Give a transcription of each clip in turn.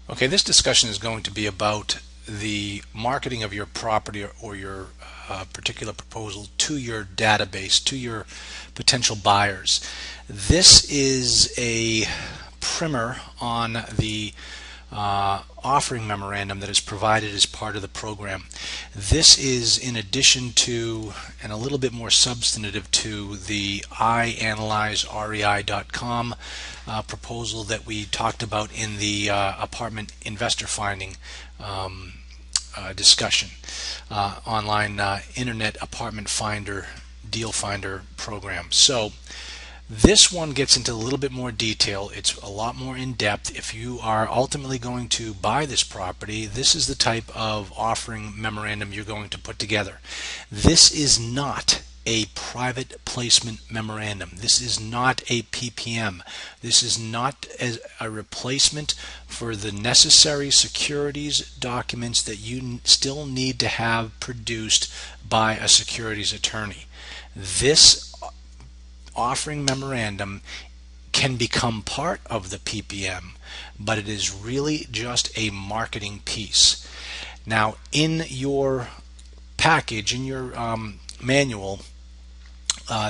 Okay, this discussion is going to be about the marketing of your property or your particular proposal to your database, to your potential buyers. This is a primer on the offering memorandum that is provided as part of the program. This is in addition to and a little bit more substantive to the iAnalyzeREI.com proposal that we talked about in the apartment investor finding discussion, online internet apartment finder deal finder program. So this one gets into a little bit more detail. It's a lot more in depth. If you are ultimately going to buy this property, this is the type of offering memorandum you're going to put together. This is not a private placement memorandum. This is not a PPM. This is not a replacement for the necessary securities documents that you still need to have produced by a securities attorney. This offering memorandum can become part of the PPM, but it is really just a marketing piece. Now, in your package, in your manual,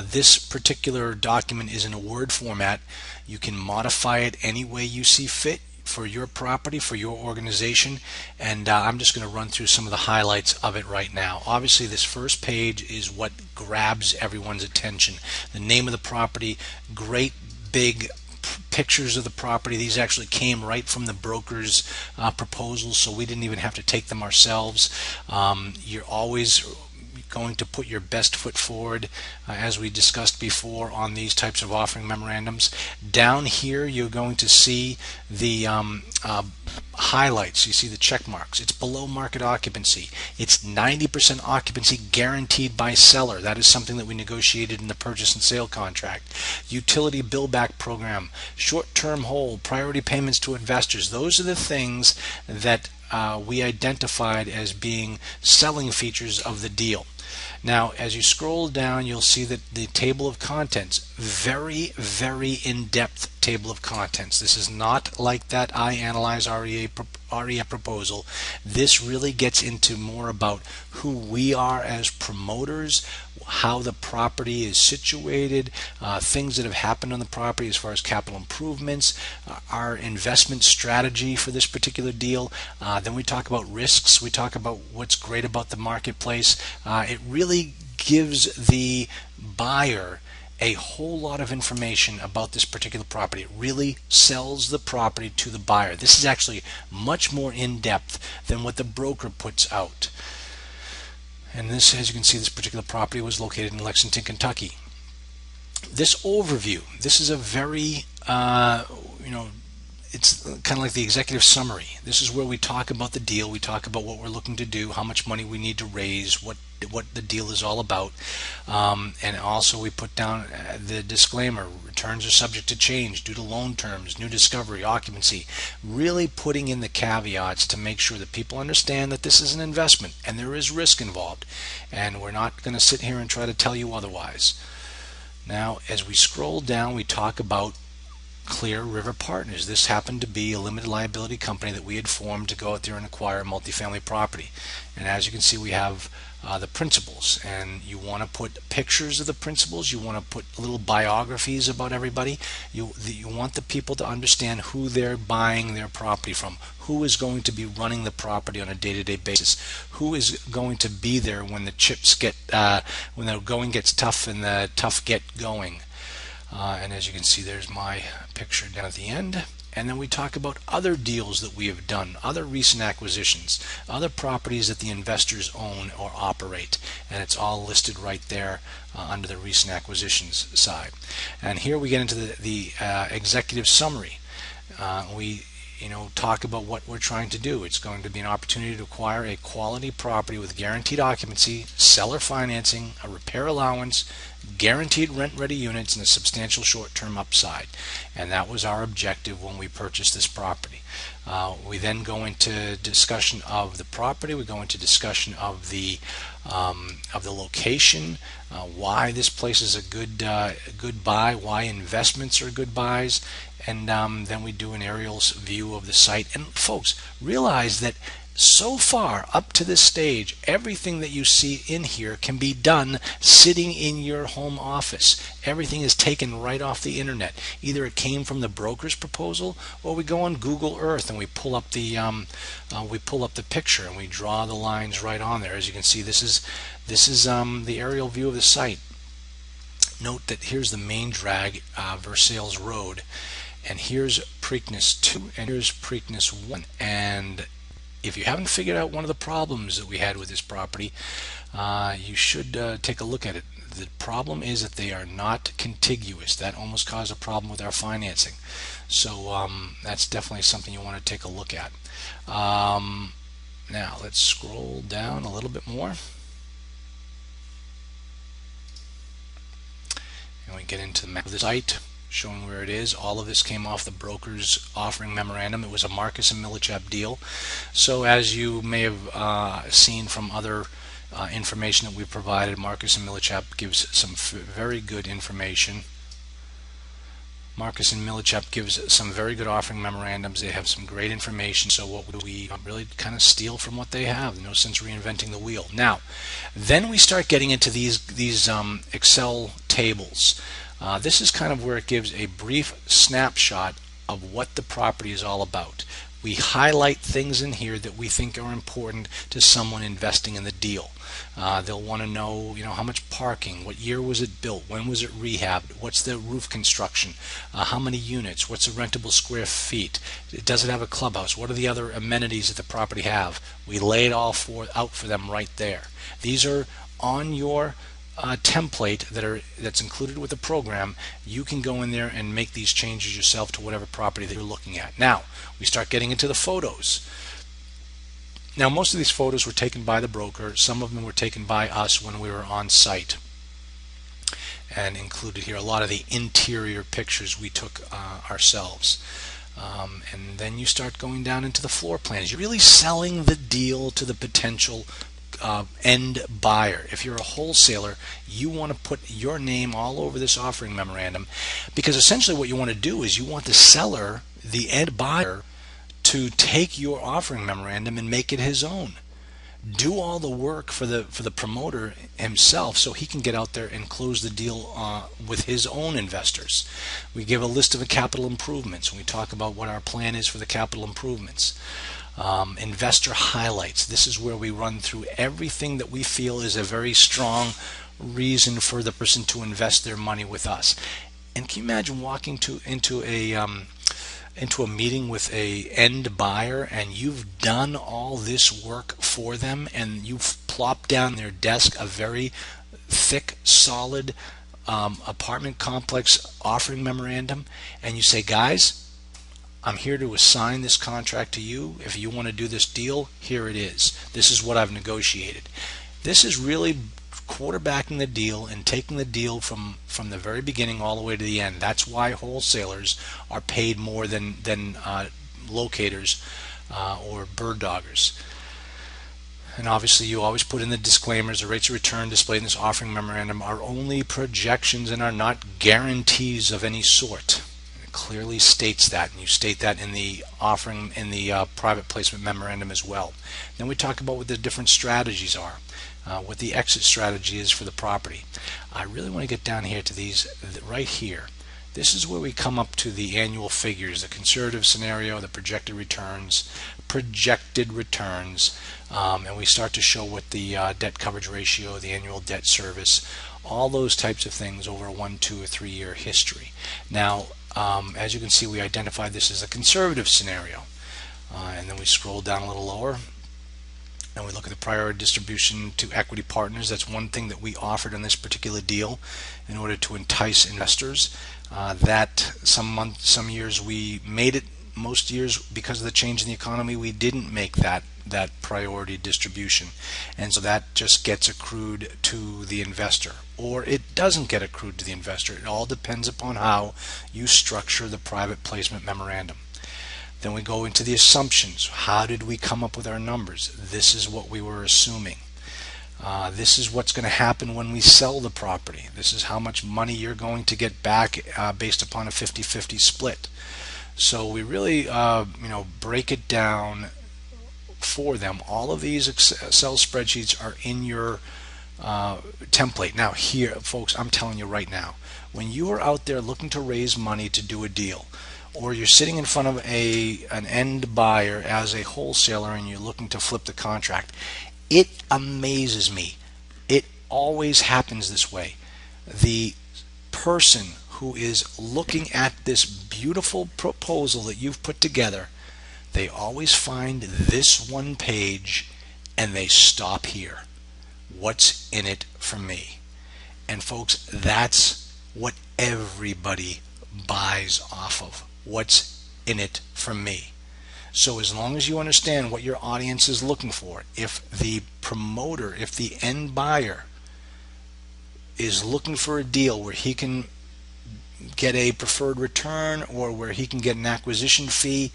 this particular document is in a Word format. You can modify it any way you see fit for your property, for your organization, and I'm just going to run through some of the highlights of it right now. Obviously, this first page is what grabs everyone's attention. The name of the property, great big pictures of the property. These actually came right from the broker's proposals, so we didn't even have to take them ourselves. You're always going to put your best foot forward, as we discussed before on these types of offering memorandums. Down here you're going to see the highlights. You see the check marks. It's below market occupancy. It's 90% occupancy guaranteed by seller. That is something that we negotiated in the purchase and sale contract. Utility bill back program, short-term hold, priority payments to investors. Those are the things that we identified as being selling features of the deal. Now, as you scroll down, you'll see that the table of contents, very, very in-depth table of contents. This is not like that iAnalyzeREI proposal. This really gets into more about who we are as promoters, how the property is situated, things that have happened on the property as far as capital improvements, our investment strategy for this particular deal. Then we talk about risks. We talk about what's great about the marketplace. It really gives the buyer a whole lot of information about this particular property. It really sells the property to the buyer. This is actually much more in-depth than what the broker puts out. And this, as you can see, this particular property was located in Lexington, Kentucky. This overview, this is a very, it's kind of like the executive summary. This is where we talk about the deal, we talk about what we're looking to do, how much money we need to raise, what the deal is all about, and also we put down the disclaimer: returns are subject to change due to loan terms, new discovery, occupancy. Really putting in the caveats to make sure that people understand that this is an investment and there is risk involved, and we're not going to sit here and try to tell you otherwise. Now, as we scroll down, we talk about Clear River Partners. This happened to be a limited liability company that we had formed to go out there and acquire multifamily property. And as you can see, we have the principals, and you want to put pictures of the principals. You want to put little biographies about everybody. You want the people to understand who they're buying their property from, who is going to be running the property on a day-to-day basis, who is going to be there when the chips get when the going gets tough and the tough get going. And as you can see, there's my picture down at the end. And then we talk about other deals that we have done, other recent acquisitions, other properties that the investors own or operate, and it's all listed right there under the recent acquisitions side. And here we get into the executive summary. We talk about what we're trying to do. It's going to be an opportunity to acquire a quality property with guaranteed occupancy, seller financing, a repair allowance, guaranteed rent-ready units, and a substantial short-term upside. And that was our objective when we purchased this property. We then go into discussion of the property. We go into discussion of the of the location, why this place is a good buy, why investments are good buys, and then we do an aerial view of the site. And folks, realize that so far up to this stage, everything that you see in here can be done sitting in your home office. Everything is taken right off the internet. Either it came from the broker's proposal, or we go on Google Earth and we pull up the picture and we draw the lines right on there. As you can see, this is the aerial view of the site. Note that here's the main drag, Versailles Road, and here's Preakness 2 and here's Preakness 1. And if you haven't figured out one of the problems that we had with this property, you should take a look at it. The problem is that they are not contiguous. That almost caused a problem with our financing. So that's definitely something you want to take a look at. Now let's scroll down a little bit more. And we get into the map of the site, showing where it is. All of this came off the broker's offering memorandum. It was a Marcus and Millichap deal. So as you may have seen from other information that we provided, Marcus and Millichap gives some very good information. Marcus and Millichap gives some very good offering memorandums. They have some great information. So what do we really kind of steal from what they have? No sense reinventing the wheel. Now, then we start getting into these Excel tables. This is kind of where it gives a brief snapshot of what the property is all about. We highlight things in here that we think are important to someone investing in the deal. They'll want to know, how much parking, what year was it built, when was it rehabbed, what's the roof construction, how many units, what's the rentable square feet, does it have a clubhouse, what are the other amenities that the property have. We lay it all out for them right there. These are on your template that's included with the program. You can go in there and make these changes yourself to whatever property that you're looking at. Now we start getting into the photos. Now most of these photos were taken by the broker. Some of them were taken by us when we were on site, and included here a lot of the interior pictures we took ourselves. And then you start going down into the floor plans. You're really selling the deal to the potential end buyer. If you're a wholesaler, you want to put your name all over this offering memorandum, because essentially what you want to do is you want the seller, the end buyer, to take your offering memorandum and make it his own. Do all the work for the promoter himself, so he can get out there and close the deal with his own investors. We give a list of the capital improvements, and we talk about what our plan is for the capital improvements. Investor highlights. This is where we run through everything that we feel is a very strong reason for the person to invest their money with us. And can you imagine walking into a meeting with a end buyer, and you've done all this work for them, and you've plopped down their desk a very thick, solid apartment complex offering memorandum, and you say, guys, I'm here to assign this contract to you. If you want to do this deal, here it is. This is what I've negotiated. This is really quarterbacking the deal and taking the deal from the very beginning all the way to the end. That's why wholesalers are paid more than locators or bird doggers. And obviously you always put in the disclaimers. The rates of return displayed in this offering memorandum are only projections and are not guarantees of any sort. It clearly states that, and you state that in the offering, in the private placement memorandum as well. Then we talk about what the different strategies are. What the exit strategy is for the property. I really want to get down here to these right here. This is where we come up to the annual figures, the conservative scenario, the projected returns, and we start to show what the debt coverage ratio, the annual debt service, all those types of things over a 1, 2, or 3 year history. Now, as you can see, we identified this as a conservative scenario, and then we scroll down a little lower. And we look at the priority distribution to equity partners. That's one thing that we offered in this particular deal in order to entice investors. That some years we made it. Most years, because of the change in the economy, we didn't make that priority distribution, and so that just gets accrued to the investor, or it doesn't get accrued to the investor. It all depends upon how you structure the private placement memorandum. Then we go into the assumptions. How did we come up with our numbers? This is what we were assuming. This is what's going to happen when we sell the property. This is how much money you're going to get back based upon a 50-50 split. So we really break it down for them. All of these Excel spreadsheets are in your template. Now here, folks, I'm telling you right now, when you are out there looking to raise money to do a deal, or you're sitting in front of an end buyer as a wholesaler and you're looking to flip the contract, it amazes me. It always happens this way. The person who is looking at this beautiful proposal that you've put together, they always find this one page and they stop here. What's in it for me? And folks, that's what everybody buys off of. What's in it for me? So as long as you understand what your audience is looking for, if the promoter, if the end buyer is looking for a deal where he can get a preferred return or where he can get an acquisition fee,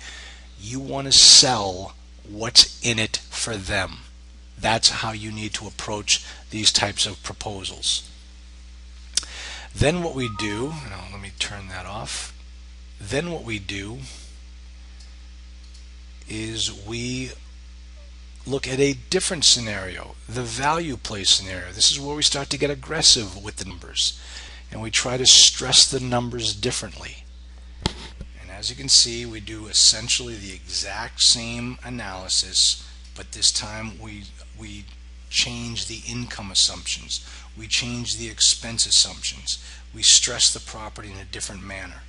you want to sell what's in it for them. That's how you need to approach these types of proposals. Then what we do, now let me turn that off. Then what we do is we look at a different scenario, the value play scenario. This is where we start to get aggressive with the numbers, and we try to stress the numbers differently. And as you can see, we do essentially the exact same analysis, but this time we change the income assumptions, we change the expense assumptions, we stress the property in a different manner.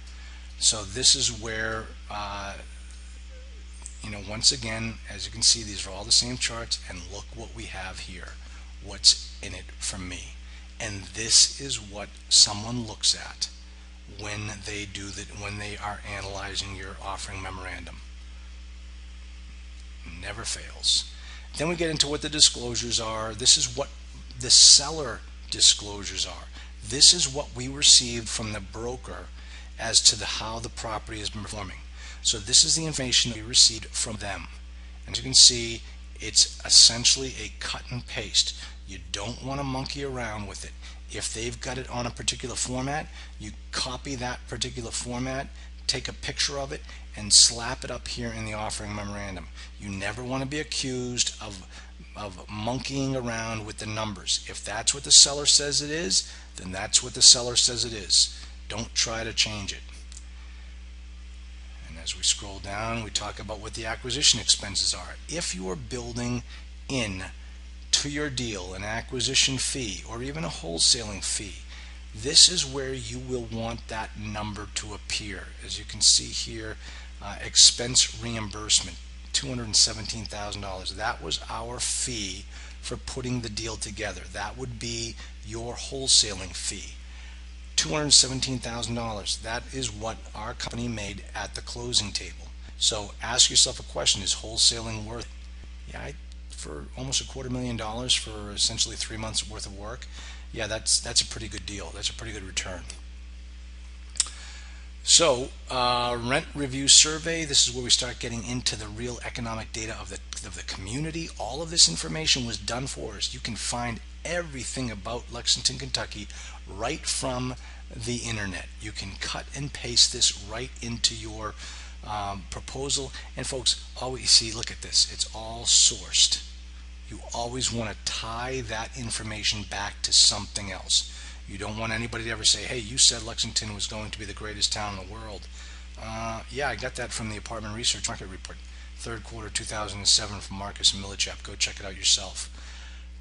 So this is where once again, as you can see, these are all the same charts, and look what we have here. What's in it for me? And this is what someone looks at when they when they are analyzing your offering memorandum. Never fails. Then we get into what the disclosures are. This is what the seller disclosures are. This is what we received from the broker as to how the property is performing. So this is the information we received from them. As you can see, it's essentially a cut and paste. You don't want to monkey around with it. If they've got it on a particular format, you copy that particular format, take a picture of it, and slap it up here in the offering memorandum. You never want to be accused of monkeying around with the numbers. If that's what the seller says it is, then that's what the seller says it is. Don't try to change it. And as we scroll down, we talk about what the acquisition expenses are. If you are building in to your deal an acquisition fee or even a wholesaling fee, this is where you will want that number to appear. As you can see here, expense reimbursement, $217,000. That was our fee for putting the deal together. That would be your wholesaling fee. $217,000. That is what our company made at the closing table. So ask yourself a question: is wholesaling worth it? Yeah, for almost $250,000 for essentially 3 months worth of work. Yeah, that's a pretty good deal. That's a pretty good return. So rent review survey. This is where we start getting into the real economic data of the community. All of this information was done for us. You can find everything about Lexington, Kentucky right from the internet. You can cut and paste this right into your proposal. And folks, always see, look at this. It's all sourced. You always want to tie that information back to something else. You don't want anybody to ever say, hey, you said Lexington was going to be the greatest town in the world. Yeah, I got that from the Apartment Research Market Report, 3rd quarter 2007 from Marcus and Millichap. Go check it out yourself.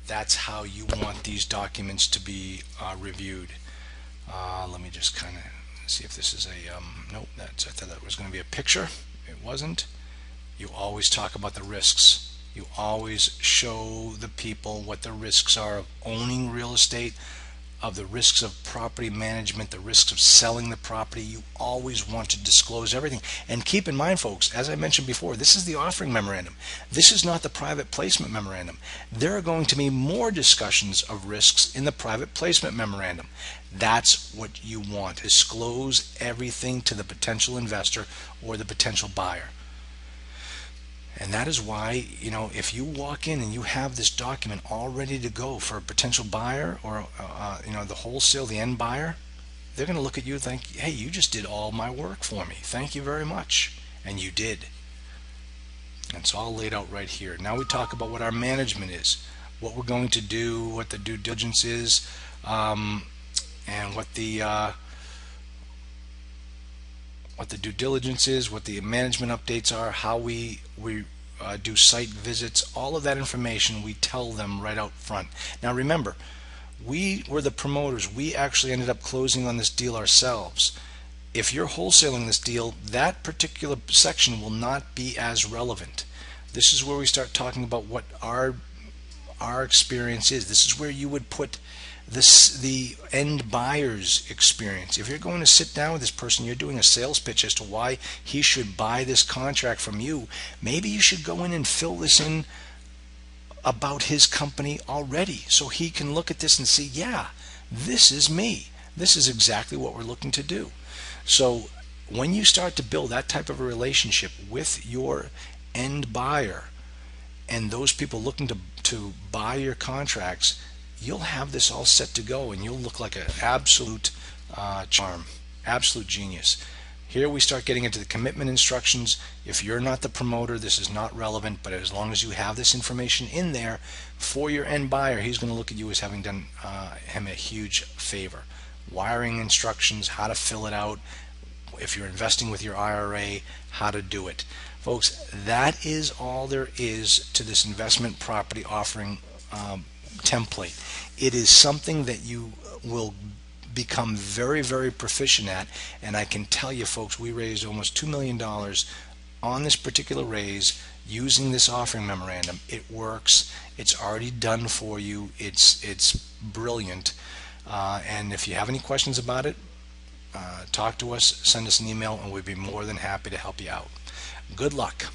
That's how you want these documents to be reviewed. Let me just kind of see if this is a, nope, I thought that was going to be a picture. It wasn't. You always talk about the risks. You always show the people what the risks are of owning real estate, of the risks of property management, the risks of selling the property. You always want to disclose everything. And keep in mind, folks, as I mentioned before, this is the offering memorandum. This is not the private placement memorandum. There are going to be more discussions of risks in the private placement memorandum. That's what you want. Disclose everything to the potential investor or the potential buyer. And that is why, if you walk in and you have this document all ready to go for a potential buyer, or the wholesale, the end buyer, they're going to look at you and think, hey, you just did all my work for me. Thank you very much. And you did. And it's all laid out right here. Now we talk about what our management is, what we're going to do, what the due diligence is, and what the due diligence is, what the management updates are, how we do site visits. All of that information we tell them right out front. Now remember, we were the promoters. We actually ended up closing on this deal ourselves. If you're wholesaling this deal, that particular section will not be as relevant. This is where we start talking about what our experience is. This is where you would put the end buyer's experience. If you're going to sit down with this person, you're doing a sales pitch as to why he should buy this contract from you, maybe you should go in and fill this in about his company already, so he can look at this and see, yeah, this is me. This is exactly what we're looking to do. So when you start to build that type of a relationship with your end buyer and those people looking to buy your contracts, you'll have this all set to go, and you'll look like an absolute charm, absolute genius. Here we start getting into the commitment instructions. If you're not the promoter, this is not relevant, but as long as you have this information in there for your end buyer, he's going to look at you as having done him a huge favor. Wiring instructions, how to fill it out, if you're investing with your IRA, how to do it. Folks, that is all there is to this investment property offering template. It is something that you will become very, very proficient at, and I can tell you, folks, we raised almost $2 million on this particular raise using this offering memorandum. It works. It's already done for you. It's brilliant. And if you have any questions about it, talk to us, send us an email, and we'd be more than happy to help you out. Good luck.